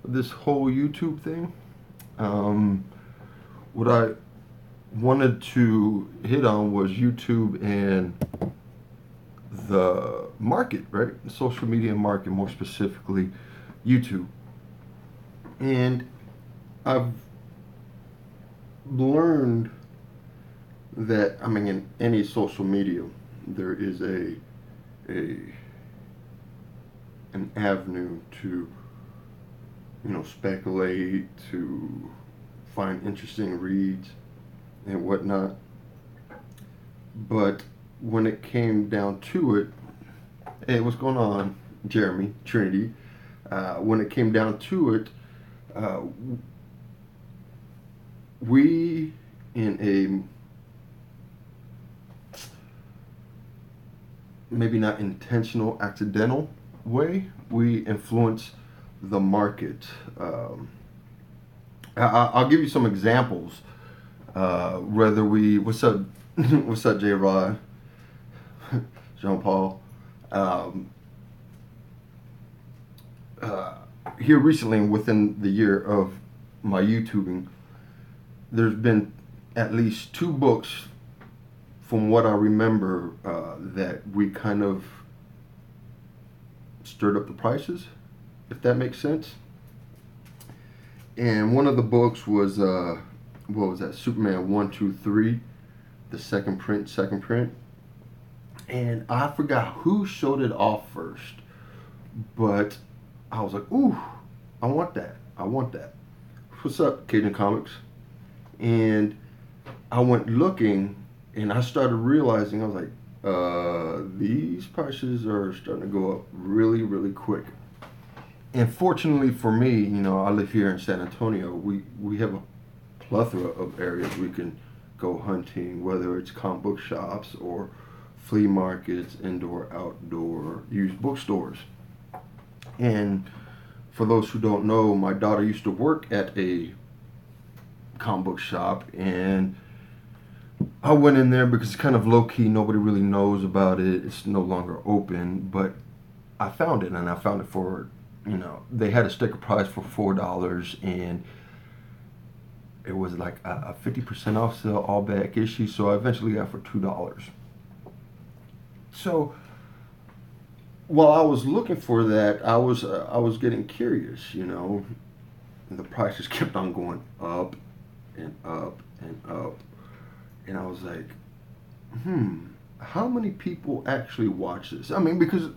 this whole YouTube thing. What I wanted to hit on was YouTube and the market, right? The social media market, more specifically YouTube. And I've learned that, I mean, in any social media, there is a an avenue to, speculate, to find interesting reads and whatnot. But when it came down to it, hey, what's going on, Jeremy, Trinity? When it came down to it, uh, we, in a maybe not intentional, accidental way, we influence the market. I'll give you some examples. Whether we, what's up, what's up, J. Rod, Jean Paul. Um, uh, Here recently, within the year of my YouTubing, there's been at least two books, from what I remember, that we kind of stirred up the prices, if that makes sense. And one of the books was what was that? Superman 1, 2, 3, the second print. And I forgot who showed it off first, but I was like, ooh, I want that. I want that. What's up, Cajun Comics? And I went looking, and I started realizing, I was like, these prices are starting to go up really, really quick. And fortunately for me, I live here in San Antonio. We have a plethora of areas we can go hunting, whether it's comic book shops or flea markets, indoor, outdoor, used bookstores. And for those who don't know, my daughter used to work at a comic book shop, and I went in there because it's kind of low key. Nobody really knows about it. It's no longer open, but I found it, and I found it for, they had a sticker price for $4, and it was like a 50% off sale, all back issue. So I eventually got for $2. So while I was looking for that, I was getting curious. And the prices kept on going up and up and up, and I was like, how many people actually watch this? I mean, because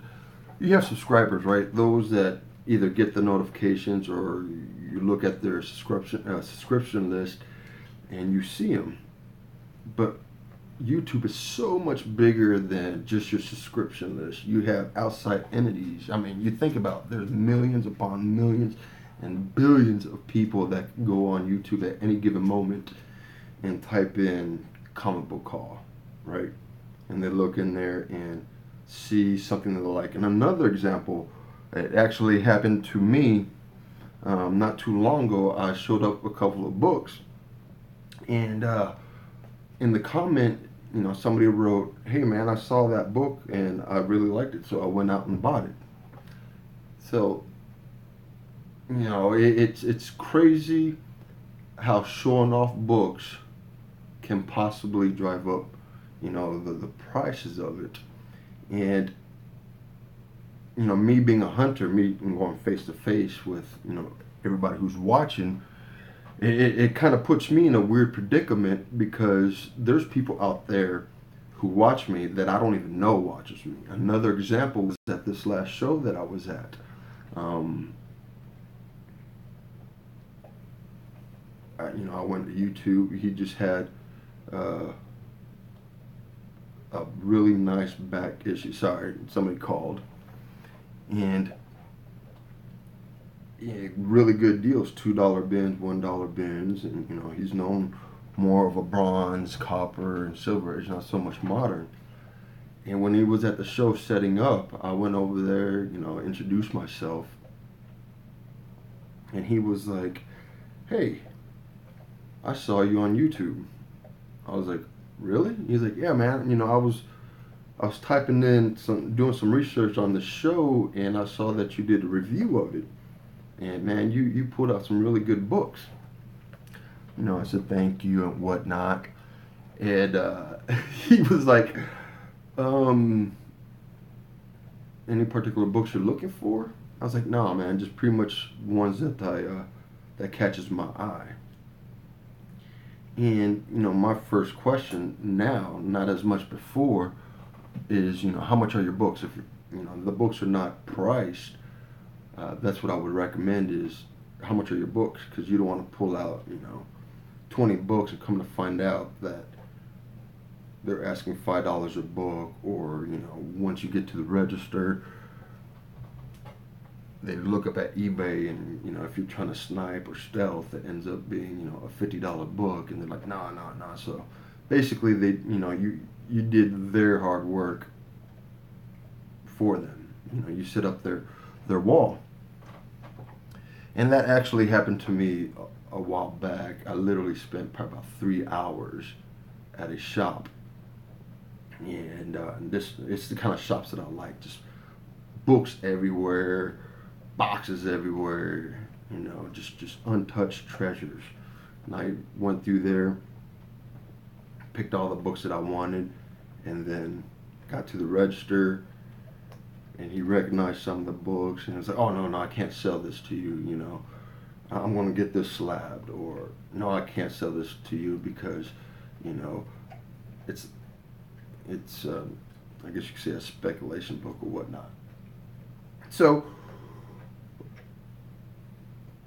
you have subscribers, right? Those that either get the notifications, or you look at their subscription list and you see them. But YouTube is so much bigger than just your subscription list. You have outside entities. I mean, you think about, there's millions upon millions and billions of people that go on YouTube at any given moment and type in comic book call, right? And they look in there and see something that they like. And another example, it actually happened to me not too long ago. I showed up a couple of books, and in the comment, somebody wrote, "Hey man, I saw that book and I really liked it, so I went out and bought it." So, it's crazy how showing off books can possibly drive up, the prices of it. And me being a hunter, me going face to face with everybody who's watching, it kind of puts me in a weird predicament, because there's people out there who watch me that I don't even know watches me. Another example was at this last show that I was at. I went to YouTube. He just had uh, a really nice back issue. Sorry, somebody called, and yeah, really good deals. $2 bins, $1 bins, and he's known more of a bronze, copper, and silver. It's not so much modern. And when he was at the show setting up, I went over there, introduced myself, and he was like, "Hey, I saw you on YouTube." I was like, "Really?" He's like, "Yeah, man. I was typing in doing some research on the show, and I saw that you did a review of it. And man, you put out some really good books. I said thank you and whatnot. And he was like, any particular books you're looking for? I was like, no, man, just pretty much ones that that catches my eye. And my first question now, not as much before, is how much are your books? If the books are not priced, that's what I would recommend is how much are your books, because you don't want to pull out 20 books and come to find out that they're asking $5 a book, or once you get to the register, they look up at eBay, and if you're trying to snipe or stealth, it ends up being a $50 book, and they're like, no. So basically, they you did their hard work for them. You set up their wall, and that actually happened to me a while back. I literally spent probably about 3 hours at a shop, and it's the kind of shops that I like. Just books everywhere, boxes everywhere, just untouched treasures. And I went through there, picked all the books that I wanted, and then got to the register, and he recognized some of the books, and he was like, oh, no, I can't sell this to you, I'm going to get this slabbed, or no, I can't sell this to you because, it's I guess you could say a speculation book or whatnot. So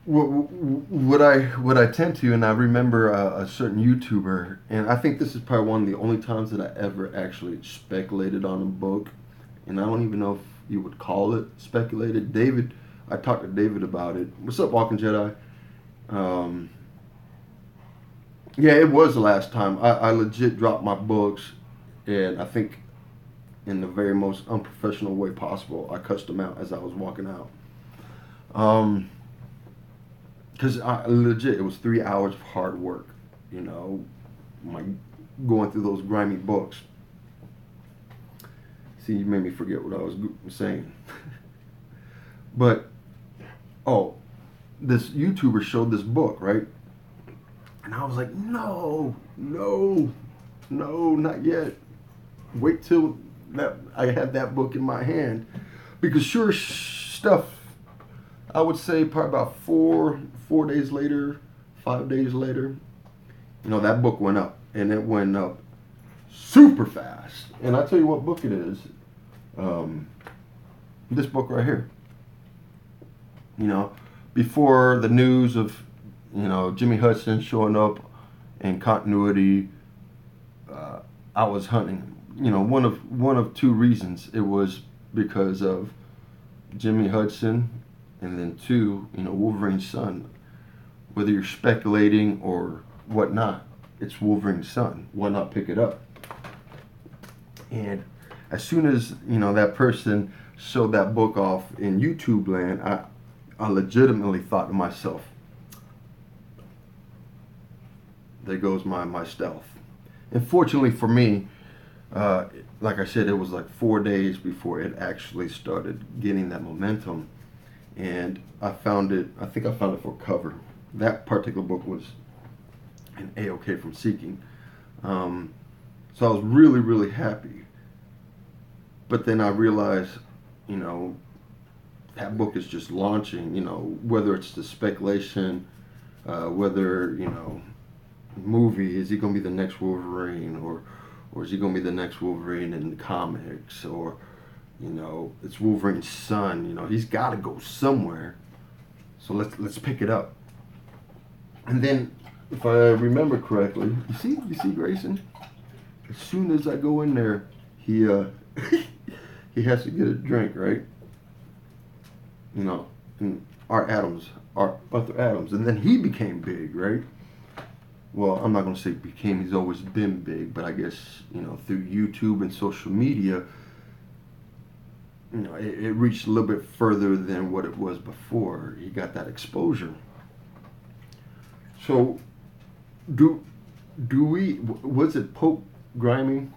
what I tend to, and I remember a certain YouTuber, and I think this is probably one of the only times that I ever actually speculated on a book, and I don't even know if you would call it speculated. David, I talked to David about it. What's up, Walking Jedi? Yeah, it was the last time. I legit dropped my books, and I think in the very most unprofessional way possible, I cussed them out as I was walking out. Because legit, it was 3 hours of hard work, going through those grimy books. See, you made me forget what I was saying. But, this YouTuber showed this book, right? And I was like, no, not yet. Wait till I had that book in my hand. Because sure stuff, I would say probably about 4 days later, 5 days later, that book went up. And it went up super fast. And I'll tell you what book it is. This book right here. Before the news of, Jimmy Hudson showing up in continuity, I was hunting. One of two reasons. It was because of Jimmy Hudson, and then two, Wolverine's son. Whether you're speculating or whatnot, it's Wolverine's son. Why not pick it up? And as soon as that person showed that book off in YouTube land, I legitimately thought to myself, there goes my stealth. And fortunately for me, like I said, it was like 4 days before it actually started getting that momentum. And I think I found it for cover. That particular book was an A-OK from Seeking. So I was really, really happy. But then I realized, that book is just launching, whether it's the speculation, whether, movie, is he going to be the next Wolverine, or is he going to be the next Wolverine in the comics, or, it's Wolverine's son, he's got to go somewhere, so let's pick it up. And then, if I remember correctly, you see Grayson? As soon as I go in there, he he has to get a drink, right? And Arthur Adams, and then he became big, right? Well, I'm not going to say became, he's always been big, but I guess, through YouTube and social media, it reached a little bit further than what it was before. He got that exposure. So, was it Pope Grimy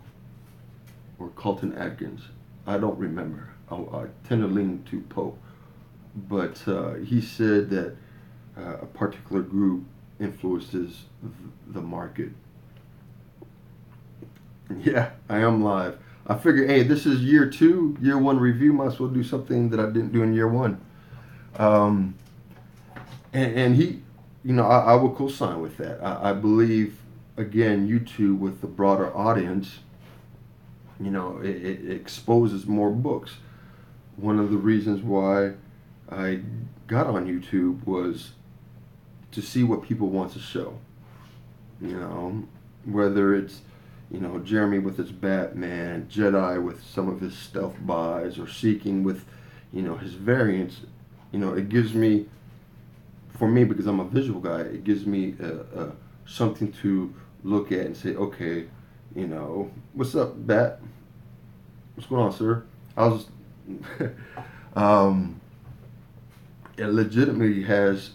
or Carlton Atkins. I don't remember. I tend to lean to Poe. But he said that a particular group influences the market. Yeah, I am live. I figured, hey, this is year 2, year 1 review. Might as well do something that I didn't do in year 1. And he, I will co-sign with that. I believe, again, YouTube with the broader audience, it exposes more books. One of the reasons why I got on YouTube was to see what people want to show. Whether it's, Jeremy with his Batman, Jedi with some of his stealth buys, or Seeking with, his variants. It gives me, for me, because I'm a visual guy, it gives me something to look at and say, okay, what's up, Bat? What's going on, sir? I was, it legitimately has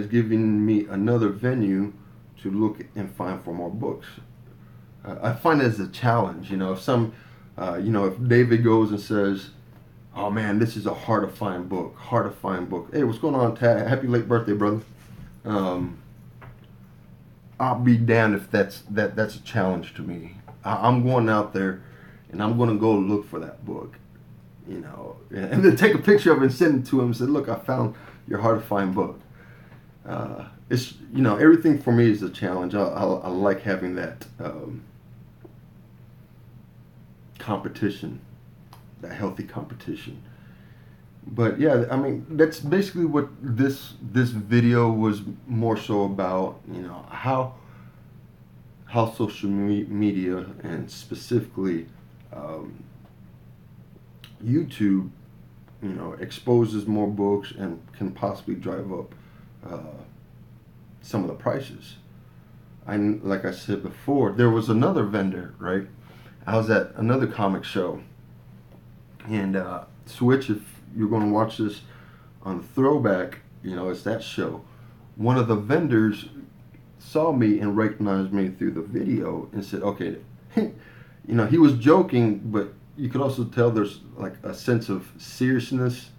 given me another venue to look and find for more books. I find it as a challenge. If David goes and says, "Oh man, this is a hard to find book. Hey, what's going on, Tad? Happy late birthday, brother." I'll be damned if that's a challenge to me. I'm going out there, and I'm going to go look for that book, and then take a picture of it and send it to him and say, "Look, I found your hard to find book." It's everything for me is a challenge. I like having that competition, that healthy competition. But yeah, I mean, that's basically what this video was more so about. How social media, and specifically YouTube, exposes more books and can possibly drive up some of the prices. Like I said before, there was another vendor, right? I was at another comic show, and Switch, if you're going to watch this on Throwback, it's that show. One of the vendors saw me and recognized me through the video and said, okay, he was joking, but you could also tell there's like a sense of seriousness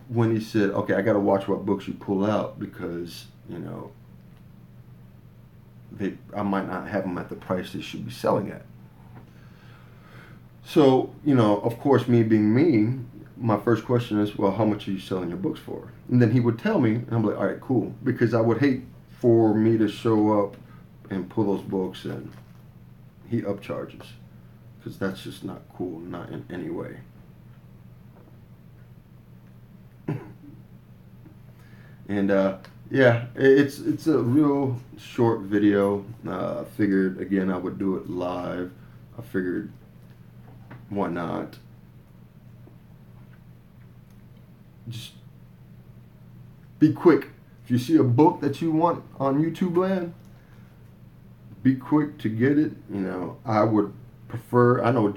when he said, okay, I got to watch what books you pull out, because I might not have them at the price they should be selling at. So, of course, me being me, my first question is, well, how much are you selling your books for? And then he would tell me, and I'm like, all right, cool. Because I would hate for me to show up and pull those books and he upcharges. Because that's just not cool, not in any way. And yeah, it's a real short video. I figured, again, I would do it live. I figured, why not? Just be quick. If you see a book that you want on YouTube land, be quick to get it. I would prefer, I know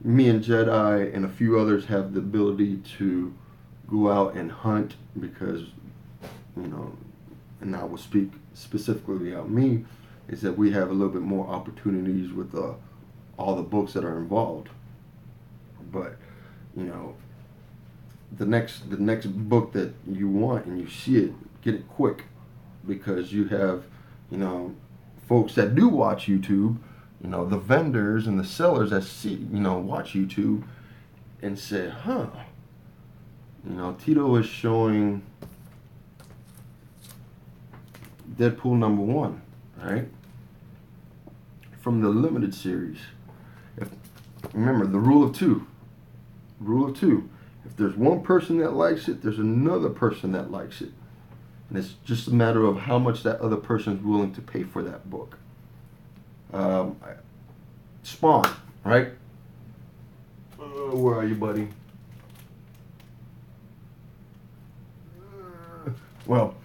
me and Jedi and a few others have the ability to go out and hunt, because, and I will speak specifically about me, is that we have a little bit more opportunities with all the books that are involved. But, the next book that you want and you see it, get it quick, because you have, folks that do watch YouTube, the vendors and the sellers that watch YouTube and say, huh, Tito is showing Deadpool #1, right? From the limited series. Remember the rule of two. If there's one person that likes it, there's another person that likes it. And it's just a matter of how much that other person is willing to pay for that book. Spawn, right? Where are you, buddy? Well,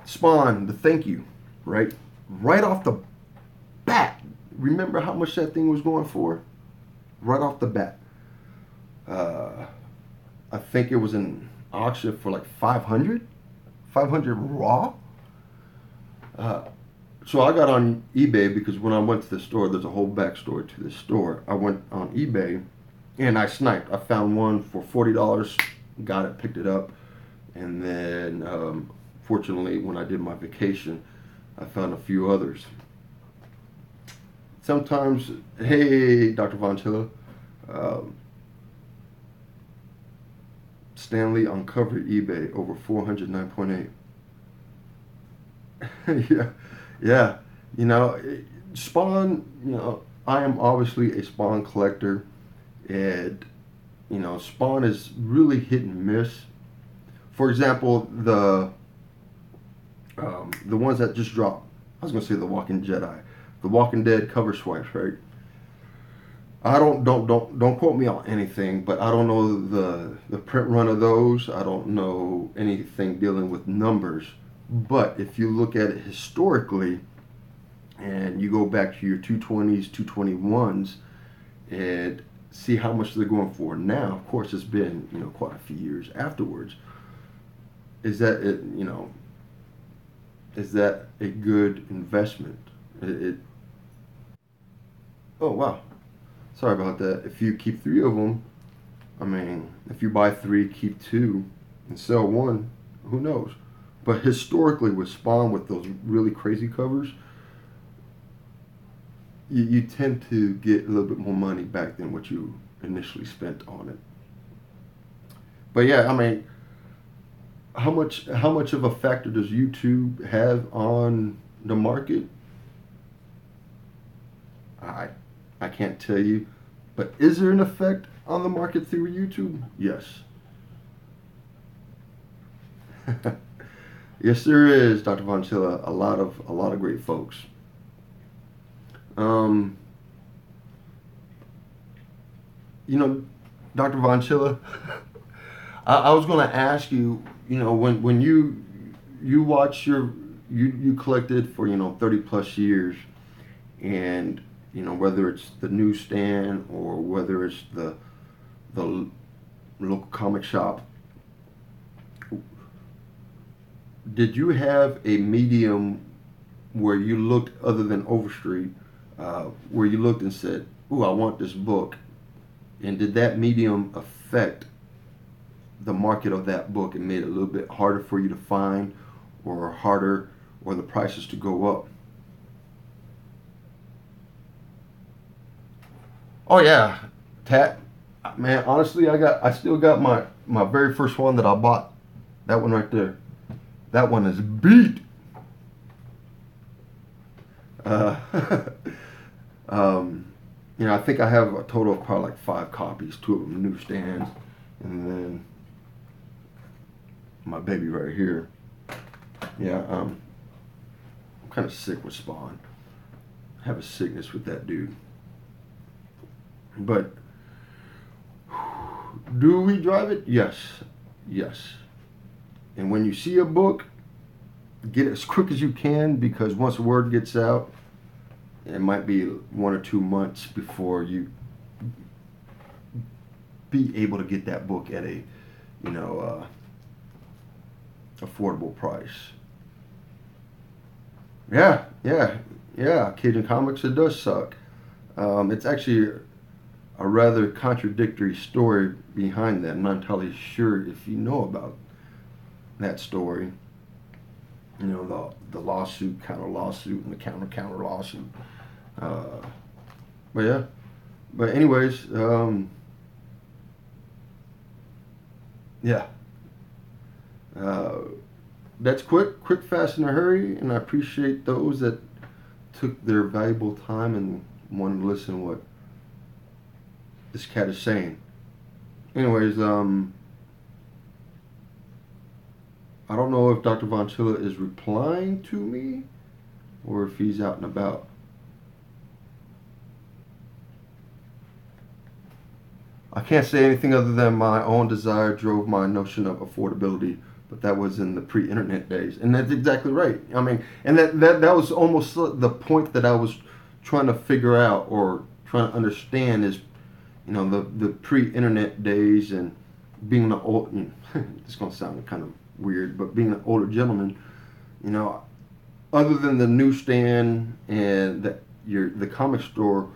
Spawn, the thank you, right? Right off the bat. Remember how much that thing was going for? Right off the bat. I think it was an auction for like 500 raw. So I got on eBay because when I went to the store, there's a whole backstory to this store. I went on eBay and I sniped. I found one for $40, got it, picked it up, and then fortunately, when I did my vacation, I found a few others. Sometimes, hey, Dr. Von Tilla, um, Stanley uncovered eBay over 409.8. Yeah, yeah. You know, Spawn. You know, I am obviously a Spawn collector, and you know, Spawn is really hit and miss. For example, the ones that just dropped. I was gonna say the Walking Jedi, the Walking Dead cover swipes, right? I don't quote me on anything, but I don't know the print run of those. I don't know anything dealing with numbers. But if you look at it historically, and you go back to your 220s, 221s, and see how much they're going for now. Of course, it's been quite a few years afterwards. Is that it? Is that a good investment? It Oh wow, sorry about that. If you keep three of them, I mean, if you buy three, keep two, and sell one, who knows? But historically, with Spawn, with those really crazy covers, you tend to get a little bit more money back than what you initially spent on it. But yeah, I mean, how much of a factor does YouTube have on the market? I I can't tell you, but is there an effect on the market through YouTube? Yes. Yes, there is, Dr. Von Tilla. A lot of great folks. Um, you know, Dr. Von Chilla, I was going to ask you, when you watch you collected for 30 plus years, and whether it's the newsstand or whether it's the local comic shop, did you have a medium where you looked other than Overstreet, where you looked and said, "Ooh, I want this book," and did that medium affect the market of that book and made it a little bit harder for you to find, or harder, or the prices to go up? Oh yeah, Tat. Man, honestly, I still got my very first one that I bought. That one right there. That one is beat. Uh, um, I think I have a total of probably like 5 copies, 2 of them newsstands, and then my baby right here. Yeah, I'm kind of sick with Spawn. I have a sickness with that dude. But do we drive it? Yes, yes. And when you see a book, get it as quick as you can, because once word gets out, it might be 1 or 2 months before you be able to get that book at a affordable price. Yeah, yeah, yeah. Cajun Comics, it does suck. It's actually a rather contradictory story behind that. I'm not entirely sure if you know about that story. The lawsuit, counter lawsuit, and the counter lawsuit. Uh, but yeah. But anyways, yeah. Uh, that's quick, fast, in a hurry, and I appreciate those that took their valuable time and wanted to listen to what this cat is saying. Anyways, I don't know if Dr. Von Chilla is replying to me or if he's out and about. I can't say anything other than my own desire drove my notion of affordability, but that was in the pre-internet days, and that's exactly right. I mean, and that was almost the point that I was trying to figure out or trying to understand is, the pre-internet days, and being the old. It's gonna sound kind of weird, but being an older gentleman, you know, other than the newsstand and the comic store,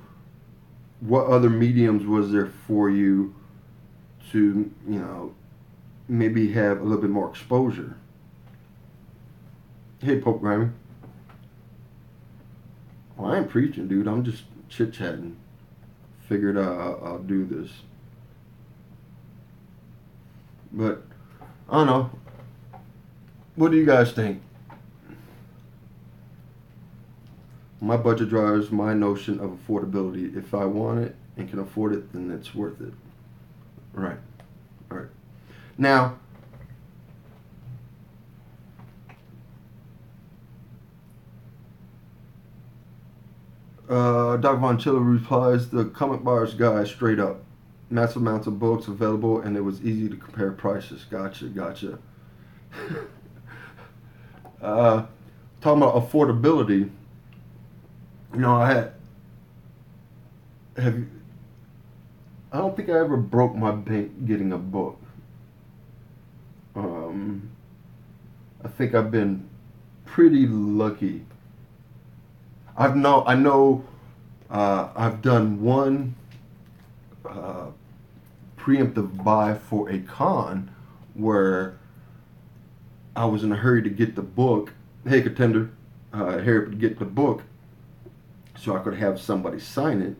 what other mediums was there for you to, maybe have a little bit more exposure? Hey, Pope Grammy. Well, I ain't preaching, dude. I'm just chit-chatting. Figured I'll do this. But, I don't know. What do you guys think? My budget drives my notion of affordability. If I want it and can afford it, then it's worth it. Right. All right. Now, Doc Von Chiller replies, the comic bars guy straight up. Massive amounts of books available, and it was easy to compare prices. Gotcha. Talking about affordability, I don't think I ever broke my bank getting a book. I think I've been pretty lucky. I know I've done one preemptive buy for a con where I was in a hurry to get the book. Hey, contender, hurry to get the book so I could have somebody sign it,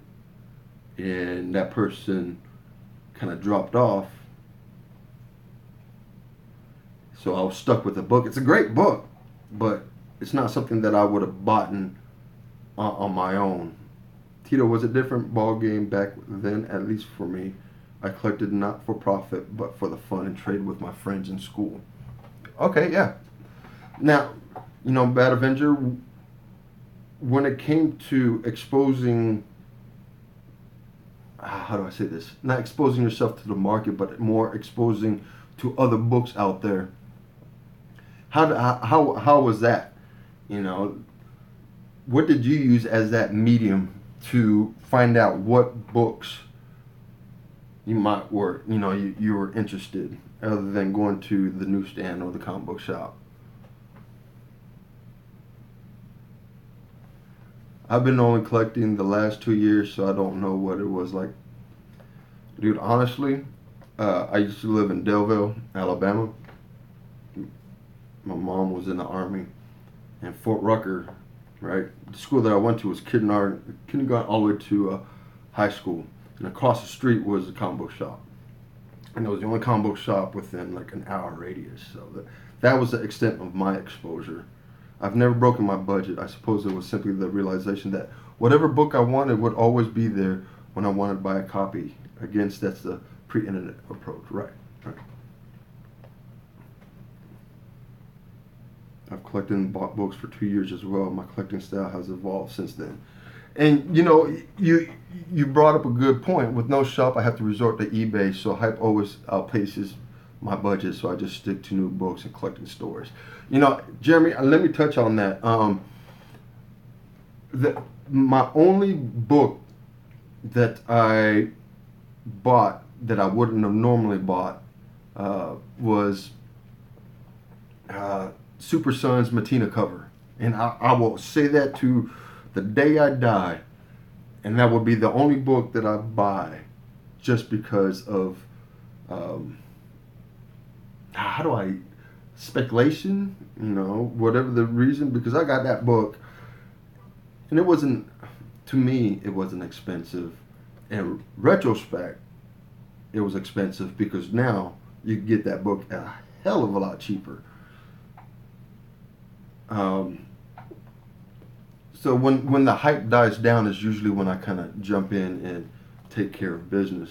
and that person kind of dropped off. So I was stuck with the book. It's a great book, but it's not something that I would have bought on my own. Tito, was a different ball game back then, at least for me. I collected not for profit, but for the fun and trade with my friends in school. Okay, yeah. Now, Bad Avenger, when it came to exposing, how do I say this? Not exposing yourself to the market, but more exposing to other books out there. How was that? What did you use as that medium to find out what books you were interested, other than going to the newsstand or the comic book shop? I've been only collecting the last 2 years, so I don't know what it was like. Dude, honestly, I used to live in Delville, Alabama. My mom was in the Army. And Fort Rucker, right? The school that I went to was kindergarten all the way to high school. And across the street was a comic book shop. And it was the only comic book shop within like an hour radius. So that was the extent of my exposure. I've never broken my budget. I suppose it was simply the realization that whatever book I wanted would always be there when I wanted to buy a copy. Again, that's the pre-internet approach. Right. I've collected and bought books for 2 years as well. My collecting style has evolved since then. And you brought up a good point. With no shop, I have to resort to eBay, so hype always outpaces my budget, so I just stick to new books and collecting stories. Jeremy, let me touch on that. My only book that I bought that I wouldn't have normally bought was Super Sons Matina cover. And I will say that to the day I die. And that would be the only book that I buy just because of, speculation, whatever the reason, because I got that book. And it wasn't expensive. In retrospect, it was expensive because now you can get that book a hell of a lot cheaper. So when the hype dies down is usually when I kind of jump in and take care of business.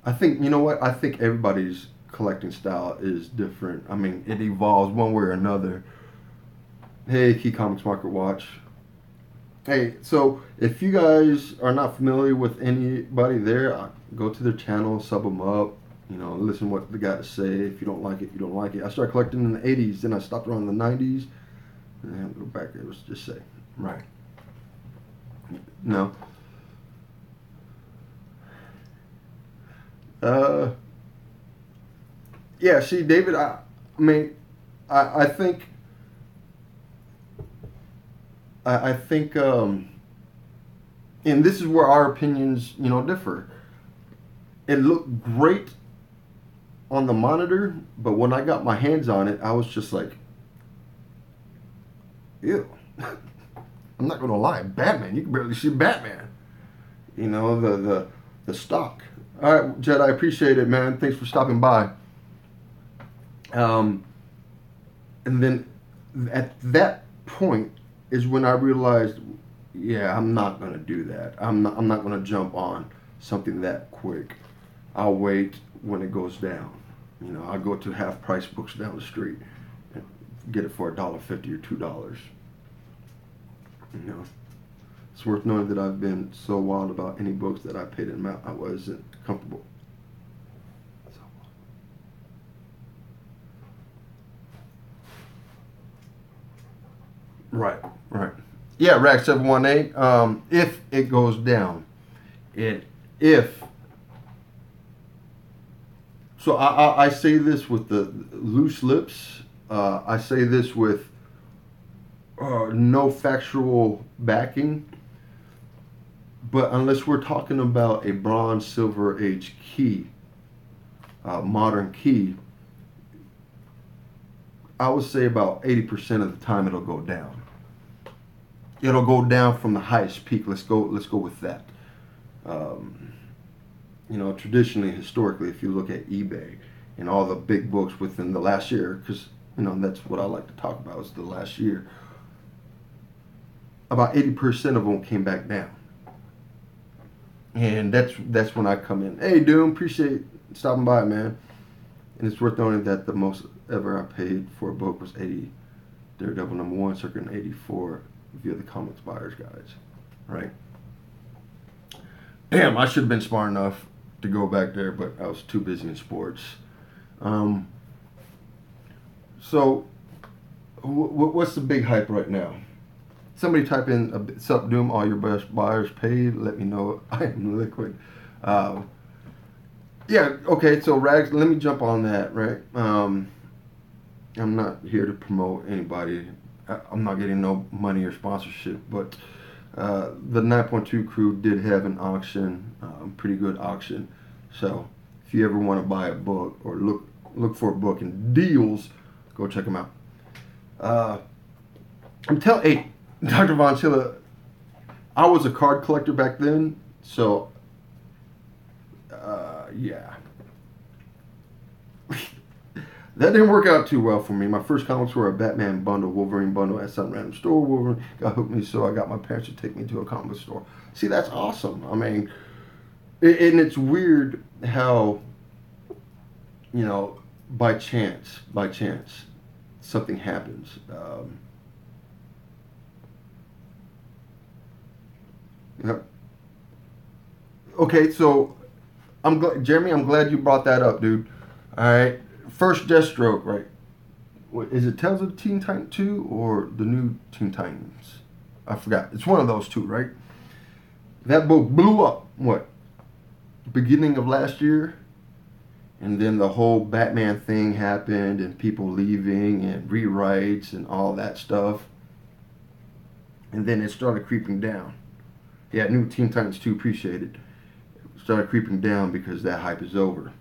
I think, I think everybody's collecting style is different. I mean, it evolves one way or another. Hey, Key Comics Market Watch. Hey, so if you guys are not familiar with anybody there, go to their channel, sub them up, listen what the guys say. If you don't like it, you don't like it. I started collecting in the 80s, then I stopped around the 90s. And go back there, let's just say. Right. No. Yeah, see, David, I think I think, and this is where our opinions, differ. It looked great on the monitor, but when I got my hands on it, I was just like, ew. I'm not gonna lie, Batman. You can barely see Batman. The stock. All right, Jed, I appreciate it, man. Thanks for stopping by. And then at that point is when I realized, yeah, I'm not gonna do that. I'm not gonna jump on something that quick. I'll wait when it goes down. I'll go to half price books down the street and get it for $1.50 or $2. It's worth knowing that I've been so wild about any books that I paid an amount I wasn't comfortable. Right. Yeah, Rack 718. If it goes down, so I say this with the loose lips. I say this with no factual backing. But unless we're talking about a bronze, silver age key, modern key, I would say about 80% of the time it'll go down. It'll go down from the highest peak. Let's go with that. Traditionally, historically, if you look at eBay and all the big books within the last year, because that's what I like to talk about is the last year. About 80% of them came back down. And that's when I come in. Hey, Doom, appreciate stopping by, man. And it's worth noting that the most ever I paid for a book was 80 Daredevil #1, circa 84 via the Comics Buyer's Guides, right? Damn, I should have been smart enough to go back there, but I was too busy in sports. So, what's the big hype right now? Somebody type in "Sup Doom, all your best buyers paid." Let me know I am liquid. Yeah, okay. So Rags, let me jump on that. Right. I'm not here to promote anybody. I'm not getting no money or sponsorship, but the 9.2 crew did have an auction, pretty good auction. So if you ever want to buy a book or look for a book in deals, go check them out. Hey, Dr. Von Chilla, I was a card collector back then, so yeah. That didn't work out too well for me. My first comics were a Batman bundle, Wolverine bundle at some random store. Wolverine got hooked me, so I got my parents to take me to a comic store. See, that's awesome. I mean, and it's weird how, by chance, something happens. Yep. Okay, so Jeremy, I'm glad you brought that up, dude. All right. First Deathstroke, right? What, is it Tales of the Teen Titans 2 or the new Teen Titans? I forgot. It's one of those two, right? That book blew up, beginning of last year? And then the whole Batman thing happened and people leaving and rewrites and all that stuff. And then it started creeping down. Yeah, new Teen Titans 2, appreciate it. Started creeping down because that hype is over.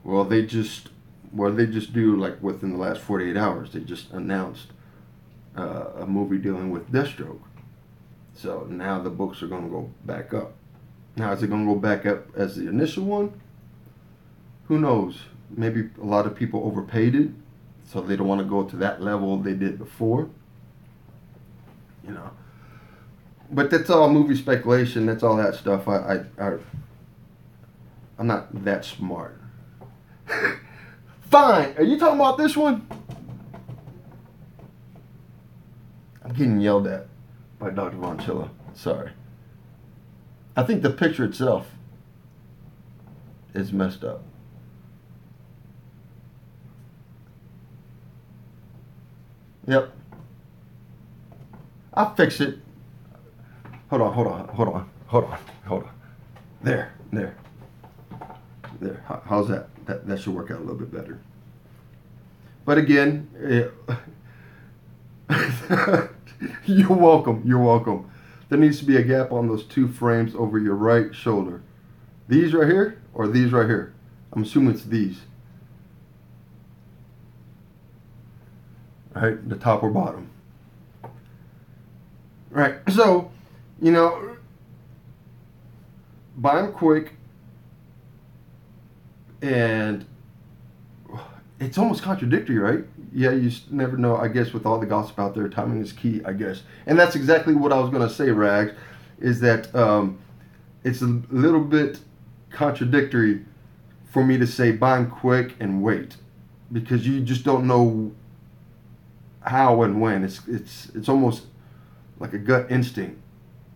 Well, they just do, like, within the last 48 hours, they just announced a movie dealing with Deathstroke. So now the books are going to go back up. Now, is it going to go back up as the initial one? Who knows? Maybe a lot of people overpaid it, so they don't want to go to that level they did before. But that's all movie speculation. That's all that stuff. I'm not that smart. Fine. Are you talking about this one? I'm getting yelled at by Dr. Von Chilla. Sorry. I think the picture itself is messed up. Yep. I'll fix it. Hold on. There. How's that? That should work out a little bit better. But again, You're welcome. You're welcome. There needs to be a gap on those two frames over your right shoulder. These right here or these right here? I'm assuming it's these. Right? The top or bottom. Right. So, you know, buy them quick, and it's almost contradictory, right? Yeah, you never know. I guess with all the gossip out there, timing is key, I guess. And that's exactly what I was going to say, Rags, is that it's a little bit contradictory for me to say buy them quick and wait, because you just don't know how and when. It's almost like a gut instinct,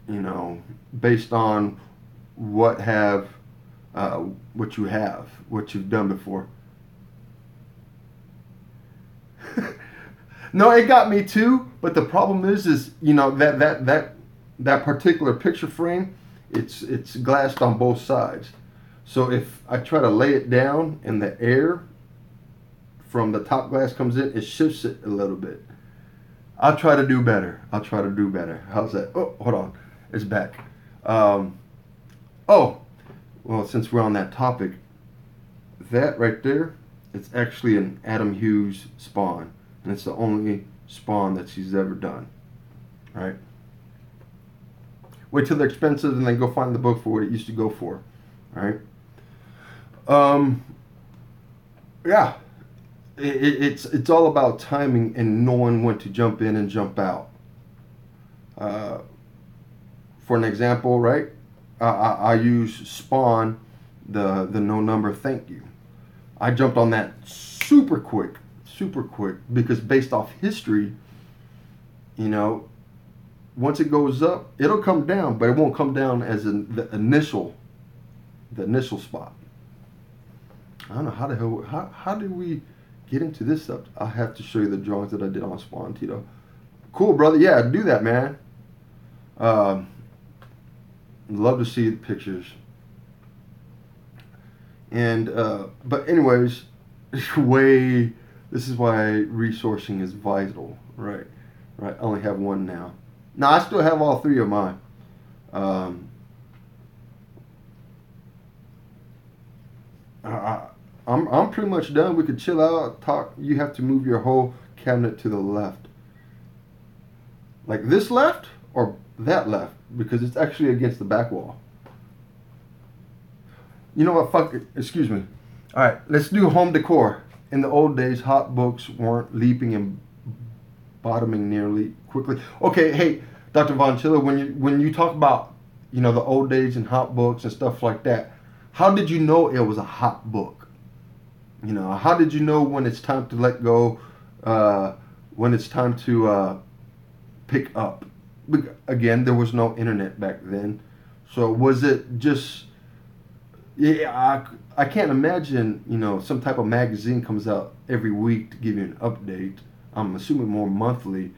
you know, based on what you've done before. No, it got me too, but the problem is you know, that particular picture frame, it's glassed on both sides. So if I try to lay it down and the air from the top glass comes in, it shifts it a little bit. I'll try to do better. How's that? Oh, hold on. It's back. Oh, well, since we're on that topic, that right there, it's actually an Adam Hughes Spawn. And it's the only Spawn that she's ever done. Right? Wait till they're expensive and then go find the book for what it used to go for. Right? Yeah. It's all about timing and knowing when to jump in and jump out. For an example, right? I use Spawn, the no number thank you. I jumped on that super quick, because based off history, you know, once it goes up, it'll come down, but it won't come down as the initial spot. I don't know how the hell, how did we get into this up? I'll have to show you the drawings that I did on Spawn, Tito. Cool, brother. Yeah, do that, man. Love to see the pictures. And but anyways, this is why resourcing is vital, right? I only have one now. Now I still have all three of mine. I'm pretty much done. We could chill out, talk. You have to move your whole cabinet to the left, like this left or that left, because it's actually against the back wall. You know what? Fuck it. Excuse me. All right, let's do home decor. In the old days, hot books weren't leaping and bottoming nearly quickly. Okay, hey, Dr. Von Chiller, when you talk about, you know, the old days and hot books and stuff like that, how did you know it was a hot book? You know, how did you know when it's time to let go, when it's time to pick up? Again, there was no internet back then. So was it just... Yeah, I can't imagine, you know, some type of magazine comes out every week to give you an update. I'm assuming more monthly.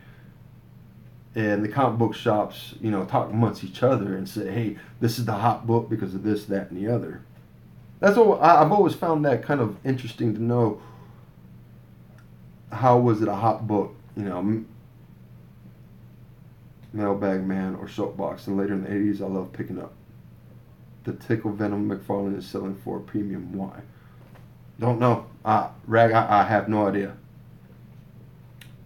And the comic book shops, you know, talk amongst each other and say, hey, this is the hot book because of this, that, and the other. That's what I've always found that kind of interesting to know. How was it a hot book? You know, Mailbag Man or Soapbox. And later in the 80s, I love picking up. The Tickle Venom McFarlane is selling for a premium. Why? Don't know. Rag, I have no idea.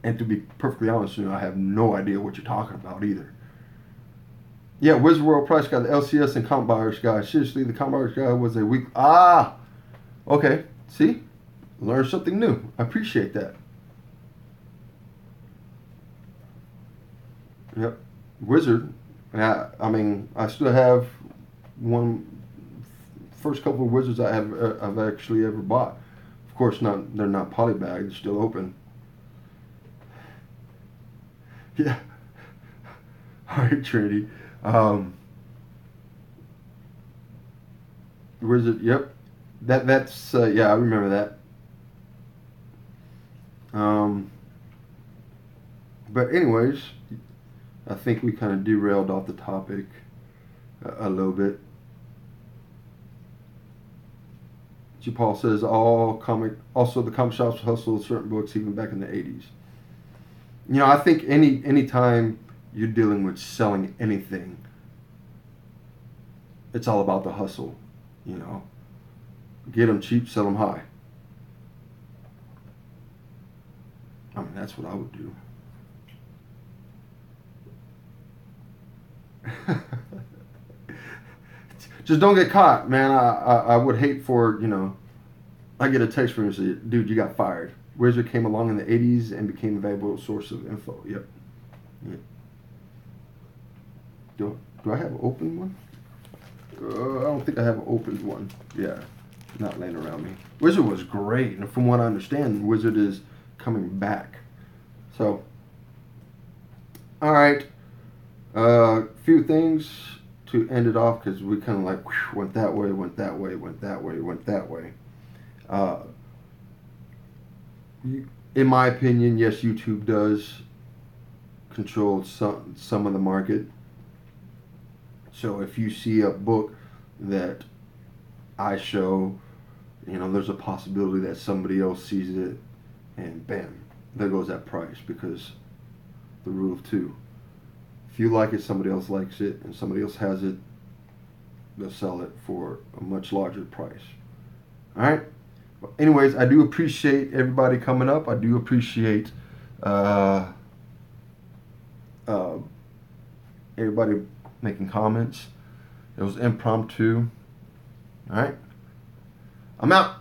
And to be perfectly honest with you, I have no idea what you're talking about either. Yeah, Wizard World Price got the LCS and Comic Buyers Guide. Seriously, the Comic Buyers Guide was a week. Okay. See? Learn something new. I appreciate that. Yep. Wizard. I mean, I still have first couple of Wizards I've actually ever bought. Of course, they're not polybagged. They're still open. Yeah. All right, Trinity. Wizard. Yep. That's yeah. I remember that. But anyways, I think we kind of derailed off the topic a little bit. G. Paul says also the comic shops hustled certain books even back in the 80s. You know, I think any time you're dealing with selling anything, it's all about the hustle. You know, get them cheap, sell them high. I mean, that's what I would do. Just don't get caught, man. I would hate for, you know, I get a text from you and say, dude, you got fired. Wizard came along in the 80s and became a valuable source of info. Yep. Yep. Do I have an open one? I don't think I have an opened one. Yeah. Not laying around me. Wizard was great. And from what I understand, Wizard is coming back. So, all right. Few things to end it off because we kind of like went that way, went that way, went that way, went that way. In my opinion, yes, YouTube does control some of the market. So if you see a book that I show, you know, there's a possibility that somebody else sees it, and bam, there goes that price, because the rule of two. If you like it, somebody else likes it, and somebody else has it, they'll sell it for a much larger price. All right? Well, anyways, I do appreciate everybody coming up. I do appreciate everybody making comments. It was impromptu. All right? I'm out.